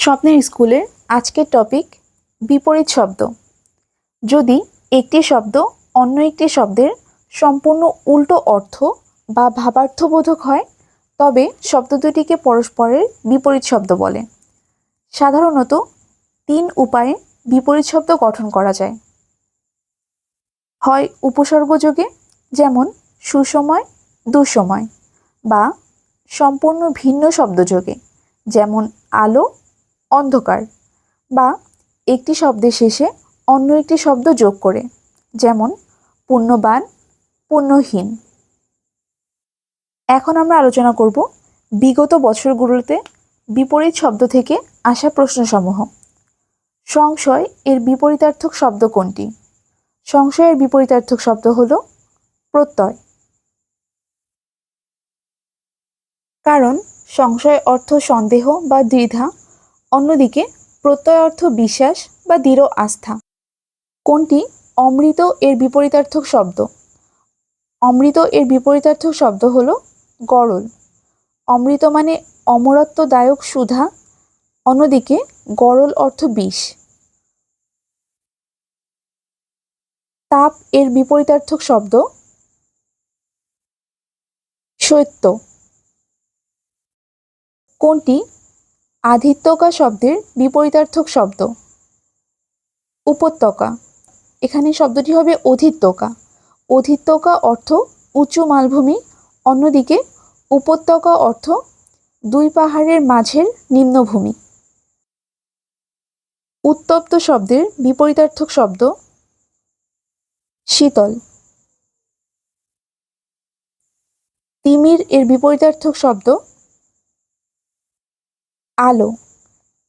স্বপ্নের স্কুলের আজকের টপিক বিপরীত শব্দ। যদি একটি শব্দ অন্য একটি শব্দের সম্পূর্ণ উল্টো অর্থ বা ভাবার্থবোধক হয় তবে শব্দ দুটিকে পরস্পরের বিপরীত শব্দ বলে। সাধারণত 3 উপায়ে বিপরীত শব্দ গঠন করা যায়। হয় উপসর্গযোগে, যেমন সুসময় দুঃসময়, বা সম্পূর্ণ ভিন্ন শব্দযোগে, যেমন আলো অন্ধকার, বা একটি শব্দের শেষে অন্য একটি শব্দ যোগ করে, যেমন পুণ্যবান পুণ্যহীন। এখন আমরা আলোচনা করব বিগত বছরগুলোতে বিপরীত শব্দ থেকে আসা প্রশ্নসমূহ। সংশয় এর বিপরীতার্থক শব্দ কোনটি? সংশয়ের বিপরীতার্থক শব্দ হলো প্রত্যয়। কারণ সংশয় অর্থ সন্দেহ বা দ্বিধা, অন্যদিকে প্রত্যয় অর্থ বিশ্বাস বা দৃঢ় আস্থা। কোনটি অমৃত এর বিপরীতার্থক শব্দ? অমৃত এর বিপরীতার্থক শব্দ হলো গরল। অমৃত মানে অমরত্বদায়ক সুধা, অন্যদিকে গরল অর্থ বিষ। তাপ এর বিপরীতার্থক শব্দ শৈত্য। কোনটি আধিত্যকা শব্দের বিপরীতার্থক শব্দ? উপত্যকা। এখানে শব্দটি হবে অধিত্যকা। অধিত্যকা অর্থ উঁচু মালভূমি, অন্যদিকে উপত্যকা অর্থ দুই পাহাড়ের মাঝের নিম্নভূমি। উত্তপ্ত শব্দের বিপরীতার্থক শব্দ শীতল। তিমির এর বিপরীতার্থক শব্দ আলো।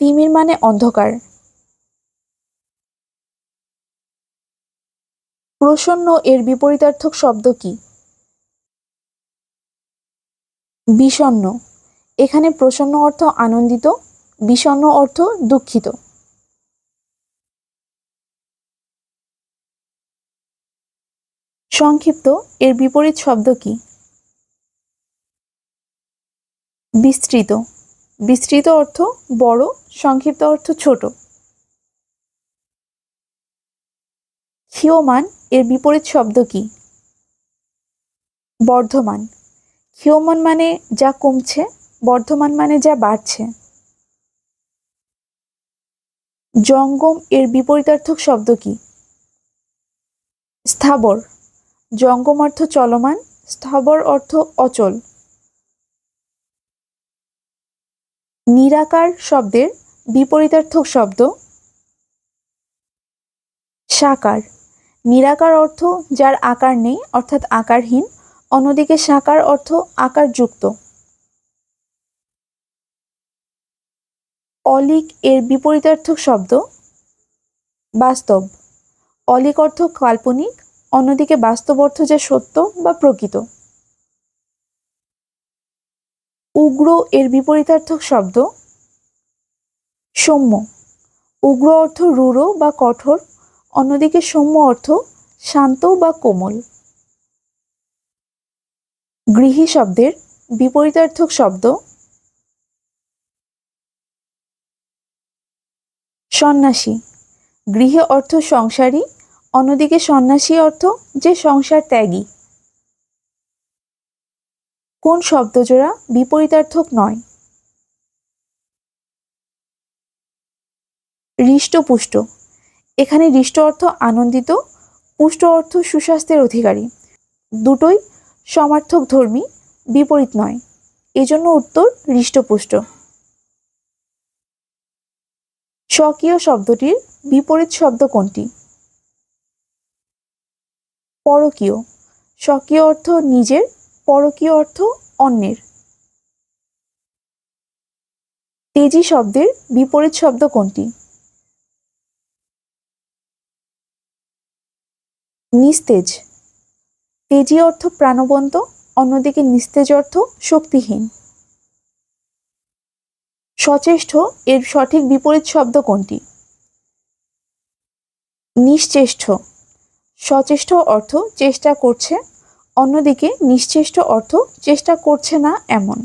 তিমির মানে অন্ধকার। প্রসন্ন এর বিপরীতার্থক শব্দ কি? বিষণ্ণ। এখানে প্রসন্ন অর্থ আনন্দিত, বিষণ্ণ অর্থ দুঃখিত। সংক্ষিপ্ত এর বিপরীত শব্দ কি? বিস্তৃত। বিস্তৃত অর্থ বড়, সংক্ষিপ্ত অর্থ ছোট। ক্ষীয়মান এর বিপরীত শব্দ কি? বর্ধমান। ক্ষীয়মান মানে যা কমছে, বর্ধমান মানে যা বাড়ছে। জঙ্গম এর বিপরীতার্থক শব্দ কি? স্থাবর। জঙ্গম অর্থ চলমান, স্থাবর অর্থ অচল। নিরাকার শব্দের বিপরীতার্থক শব্দ সাকার। নিরাকার অর্থ যার আকার নেই, অর্থাৎ আকারহীন, অন্যদিকে সাকার অর্থ আকারযুক্ত। অলিক এর বিপরীতার্থক শব্দ বাস্তব। অলিক অর্থ কাল্পনিক, অন্যদিকে বাস্তব অর্থ যা সত্য বা প্রকৃত। উগ্র এর বিপরীতার্থক শব্দ সৌম্য। উগ্র অর্থ রূঢ় বা কঠোর, অন্যদিকে সৌম্য অর্থ শান্ত বা কোমল। গৃহী শব্দের বিপরীতার্থক শব্দ সন্ন্যাসী। গৃহী অর্থ সংসারী, অন্যদিকে সন্ন্যাসী অর্থ যে সংসার ত্যাগী। কোন শব্দজোড়া বিপরীতার্থক নয়? হৃষ্টপুষ্ট। এখানে হৃষ্ট অর্থ আনন্দিত, পুষ্ট অর্থ সুস্বাস্থ্যের অধিকারী। দুটোই সমার্থক ধর্মী, বিপরীত নয়, এজন্য উত্তর হৃষ্টপুষ্ট। স্বকীয় শব্দটির বিপরীত শব্দ কোনটি? পরকীয়। স্বকীয় অর্থ নিজের, পরকীয় অর্থ অন্যের। তেজি শব্দের বিপরীত শব্দ কোনটি? নিস্তেজ। তেজি অর্থ প্রাণবন্ত, অন্যদিকে নিস্তেজ অর্থ শক্তিহীন। সচেষ্ট এর সঠিক বিপরীত শব্দ কোনটি? নিশ্চেষ্ট। সচেষ্ট অর্থ চেষ্টা করছে, অন্যদিকে নিশ্চেষ্ট অর্থ চেষ্টা করছে না এমন।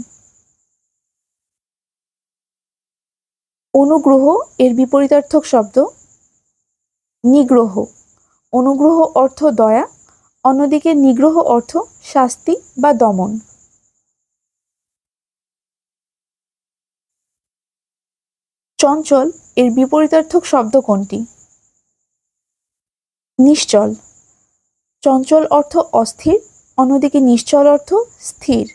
অনুগ্রহ এর বিপরীতার্থক শব্দ নিগ্রহ। অনুগ্রহ অর্থ দয়া, অন্যদিকে নিগ্রহ অর্থ শাস্তি বা দমন। চঞ্চল এর বিপরীতার্থক শব্দ কোনটি? নিশ্চল। চঞ্চল অর্থ অস্থির, অন্যদিকে নিশ্চল অর্থ স্থির।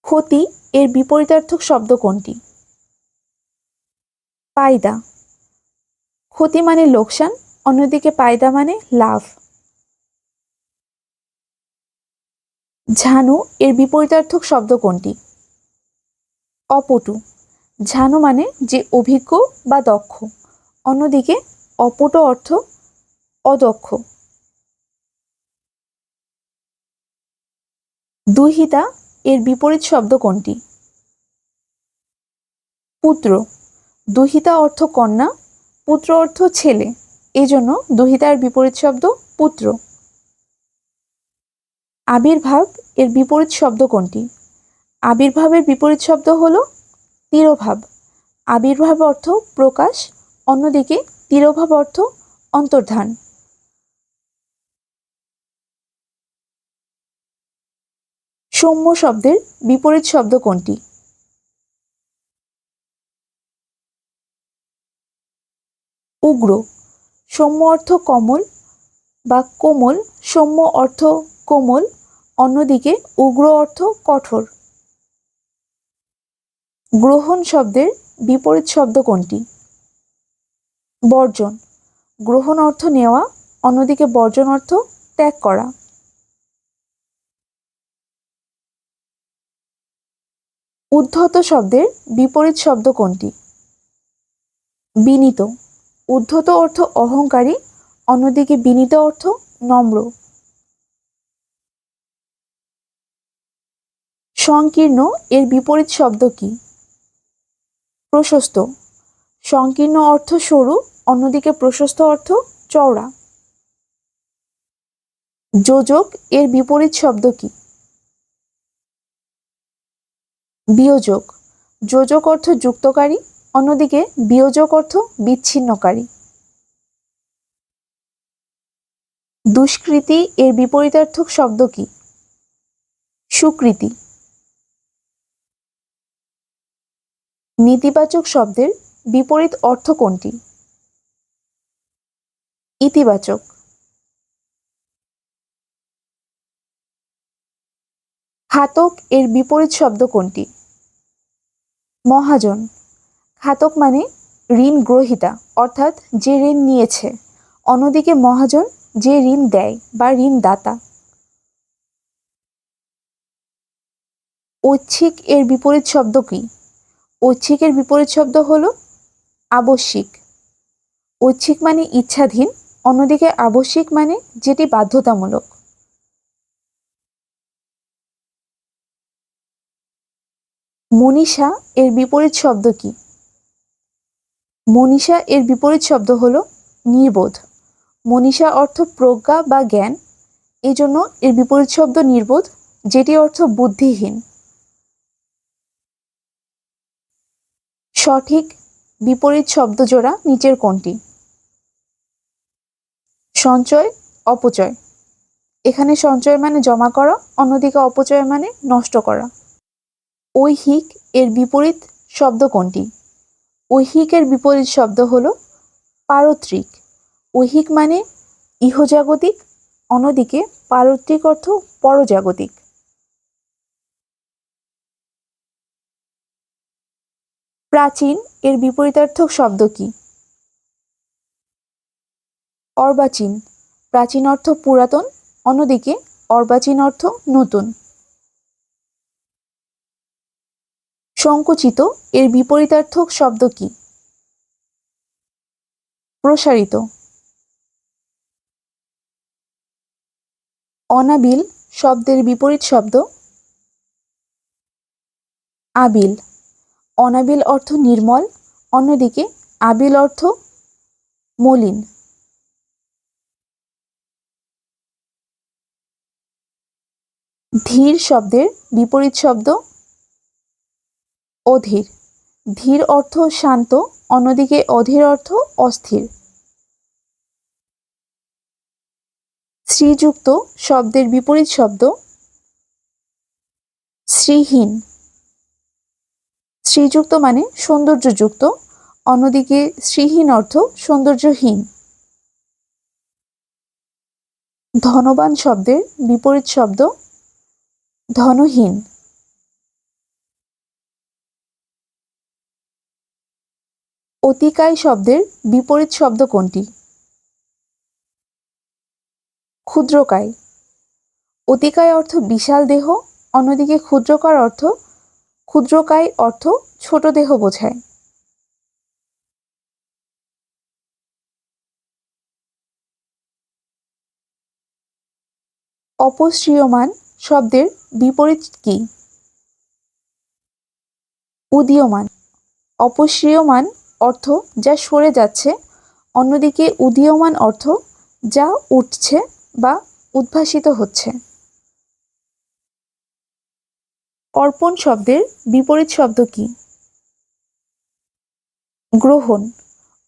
ক্ষতি এর বিপরীতার্থক শব্দ কোনটি? পায়দা। ক্ষতি মানে লোকসান, অন্যদিকে পায়দা মানে লাভ। ঝানু এর বিপরীতার্থক শব্দ কোনটি? অপটু। ঝানু মানে যে অভিজ্ঞ বা দক্ষ, অন্যদিকে অপটু অর্থ অদক্ষ। দুহিতা এর বিপরীত শব্দ কোনটি? পুত্র। দুহিতা অর্থ কন্যা, পুত্র অর্থ ছেলে, এজন্য দুহিতার বিপরীত শব্দ পুত্র। আবির্ভাব এর বিপরীত শব্দ কোনটি? আবির্ভাবের বিপরীত শব্দ হলো তিরোভাব। আবির্ভাব অর্থ প্রকাশ, অন্যদিকে তিরোভাব অর্থ অন্তর্ধান। সৌম্য শব্দের বিপরীত শব্দ কোনটি? উগ্র। সৌম্য অর্থ কমল বা কোমল, সৌম্য অর্থ কোমল, অন্যদিকে উগ্র অর্থ কঠোর। গ্রহণ শব্দের বিপরীত শব্দ কোনটি? বর্জন। গ্রহণ অর্থ নেওয়া, অন্যদিকে বর্জন অর্থ ত্যাগ করা। উদ্ধত শব্দের বিপরীত শব্দ কোনটি? বিনীত। উদ্ধত অর্থ অহংকারী, অন্যদিকে বিনীত অর্থ নম্র। সংকীর্ণ এর বিপরীত শব্দ কি? প্রশস্ত। সংকীর্ণ অর্থ সরু, অন্যদিকে প্রশস্ত অর্থ চওড়া। যোজক এর বিপরীত শব্দ কি? বিয়োজক। যোজক অর্থ যুক্তকারী, অন্যদিকে বিয়োজক অর্থ বিচ্ছিন্নকারী। দুষ্কৃতি এর বিপরীতার্থক শব্দ কি? সুকৃতি। নেতিবাচক শব্দের বিপরীত অর্থ কোনটি? ইতিবাচক। ঘাতক এর বিপরীত শব্দ কোনটি? মহাজন। ঘাতক মানে ঋণ গ্রহীতা, অর্থাৎ যে ঋণ নিয়েছে, অন্যদিকে মহাজন যে ঋণ দেয় বা ঋণদাতা। ঐচ্ছিক এর বিপরীত শব্দ কি? ঐচ্ছিকের বিপরীত শব্দ হলো আবশ্যিক। ঐচ্ছিক মানে ইচ্ছাধীন, অন্যদিকে আবশ্যিক মানে যেটি বাধ্যতামূলক। মনীষা এর বিপরীত শব্দ কি? মনীষা এর বিপরীত শব্দ হলো নির্বোধ। মনীষা অর্থ প্রজ্ঞা বা জ্ঞান, এজন্য এর বিপরীত শব্দ নির্বোধ, যেটি অর্থ বুদ্ধিহীন। সঠিক বিপরীত শব্দ জোড়া নিচের কোনটি? সঞ্চয়, অপচয়। এখানে সঞ্চয় মানে জমা করা, অন্যদিকে অপচয় মানে নষ্ট করা। ঐহিক এর বিপরীত শব্দ কোনটি? ঐহিকের বিপরীত শব্দ হলো পারত্রিক। ঐহিক মানে ইহজাগতিক, অন্যদিকে পারত্রিক অর্থ পরজাগতিক। প্রাচীন এর বিপরীতার্থক শব্দ কি? অর্বাচীন। প্রাচীন অর্থ পুরাতন, অন্যদিকে অর্বাচীন অর্থ নতুন। সংকুচিত এর বিপরীতার্থক শব্দ কি? প্রসারিত। অনাবিল শব্দের বিপরীত শব্দ আবিল। অনাবিল অর্থ নির্মল, অন্যদিকে আবিল অর্থ মলিন। ধীর শব্দের বিপরীত শব্দ অধীর। ধীর অর্থ শান্ত, অন্যদিকে অধীর অর্থ অস্থির। শ্রীযুক্ত শব্দের বিপরীত শব্দ শ্রীহীন। শ্রীযুক্ত মানে সৌন্দর্যযুক্ত, অন্যদিকে শ্রীহীন অর্থ সৌন্দর্যহীন। ধনবান শব্দের বিপরীত শব্দ ধনহীন। অতিকায় শব্দের বিপরীত শব্দ কোনটি? ক্ষুদ্রকায়। অতিকায় অর্থ বিশাল দেহ, অন্যদিকে ক্ষুদ্রকায় অর্থ ছোট দেহ বোঝায়। অপসৃয়মান শব্দের বিপরীত কি? উদীয়মান। অপসৃয়মান অর্থ যা সরে যাচ্ছে, অন্যদিকে উদীয়মান অর্থ যা উঠছে বা উদ্ভাসিত হচ্ছে। অর্পণ শব্দের বিপরীত শব্দ কি? গ্রহণ।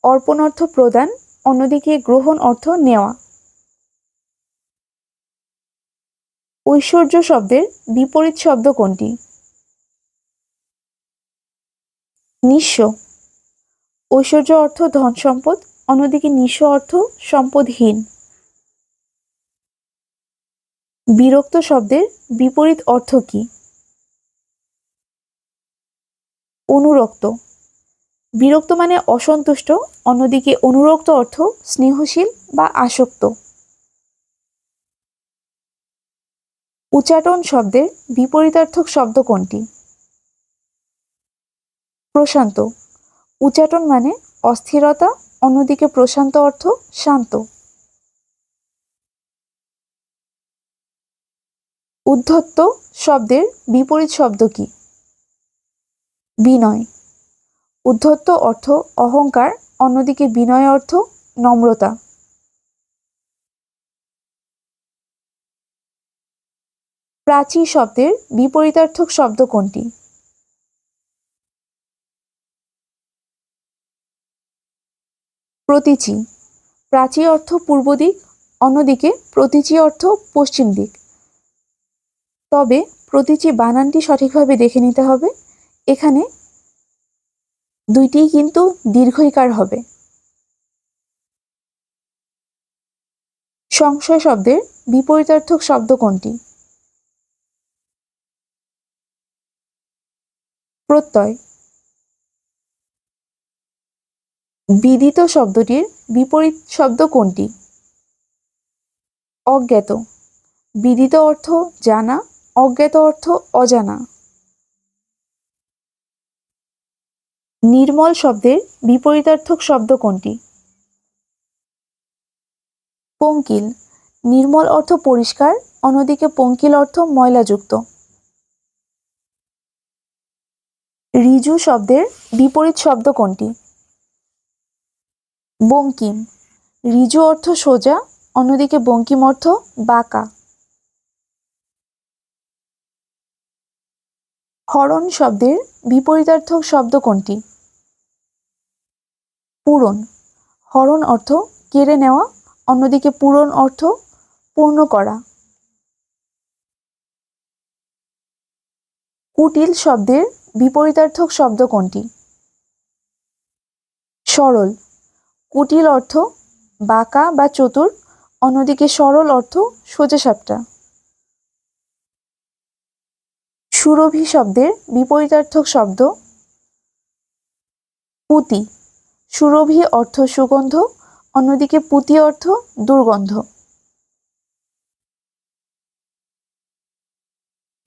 অর্পণ অর্থ প্রদান, অন্যদিকে গ্রহণ অর্থ নেওয়া। ঐশ্বর্য শব্দের বিপরীত শব্দ কোনটি? নিঃস্ব। ঐশ্বর্য অর্থ ধন সম্পদ, অন্যদিকে নিঃস্ব অর্থ সম্পদহীন। বিরক্ত শব্দের বিপরীত অর্থ কি? অনুরক্ত। বিরক্ত মানে অসন্তুষ্ট, অন্যদিকে অনুরক্ত অর্থ স্নেহশীল বা আসক্ত। উচাটন শব্দের বিপরীতার্থক শব্দ কোনটি? প্রশান্ত। উচাটন মানে অস্থিরতা, অন্যদিকে প্রশান্ত অর্থ শান্ত। উদ্ধত্ত শব্দের বিপরীত শব্দ কি? বিনয়। উদ্ধত্ত অর্থ অহংকার, অন্যদিকে বিনয় অর্থ নম্রতা। প্রাচী শব্দের বিপরীতার্থক শব্দ কোনটি? প্রতীচী। প্রাচী অর্থ পূর্ব দিক, অন্যদিকে প্রতীচী অর্থ পশ্চিম দিক। তবে প্রতীচী বানানটি সঠিকভাবে দেখে নিতে হবে। এখানে দুইটিই কিন্তু দীর্ঘইকার হবে। সংশয় শব্দের বিপরীতার্থক শব্দ কোনটি? প্রত্যয়। বিদিত শব্দটির বিপরীত শব্দ কোনটি? অজ্ঞাত। বিদিত অর্থ জানা, অজ্ঞাত অর্থ অজানা। নির্মল শব্দের বিপরীতার্থক শব্দ কোনটি? পঙ্কিল। নির্মল অর্থ পরিষ্কার, অন্যদিকে পঙ্কিল অর্থ ময়লাযুক্ত। ঋজু শব্দের বিপরীত শব্দ কোনটি? বঙ্কিম। ঋজু অর্থ সোজা, অন্যদিকে বঙ্কিম অর্থ বাঁকা। হরণ শব্দের বিপরীতার্থক শব্দ কোনটি? পূরণ। হরণ অর্থ কেড়ে নেওয়া, অন্যদিকে পূরণ অর্থ পূর্ণ করা। কুটিল শব্দের বিপরীতার্থক শব্দ কোনটি? সরল। কুটিল অর্থ বাঁকা বা চতুর, অন্যদিকে সরল অর্থ সোজাসাপটা। সুরভি শব্দের বিপরীতার্থক শব্দ পুতি। সুরভি অর্থ সুগন্ধ, অন্যদিকে পুতি অর্থ দুর্গন্ধ।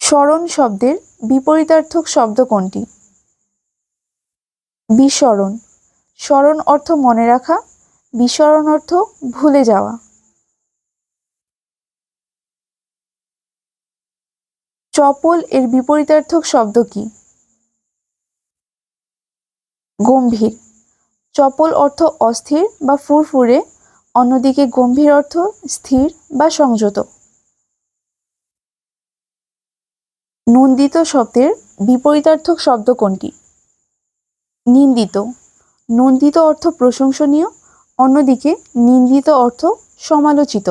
স্মরণ শব্দের বিপরীতার্থক শব্দ কোনটি? বিস্মরণ। স্মরণ অর্থ মনে রাখা, বিস্মরণ অর্থ ভুলে যাওয়া। চপল এর বিপরীতার্থক শব্দ কি? গম্ভীর। চপল অর্থ অস্থির বা ফুরফুরে, অন্যদিকে গম্ভীর অর্থ স্থির বা সংযত। নন্দিত শব্দের বিপরীতার্থক শব্দ কোনটি? নিন্দিত। নন্দিত অর্থ প্রশংসনীয়, অন্যদিকে নিন্দিত অর্থ সমালোচিত।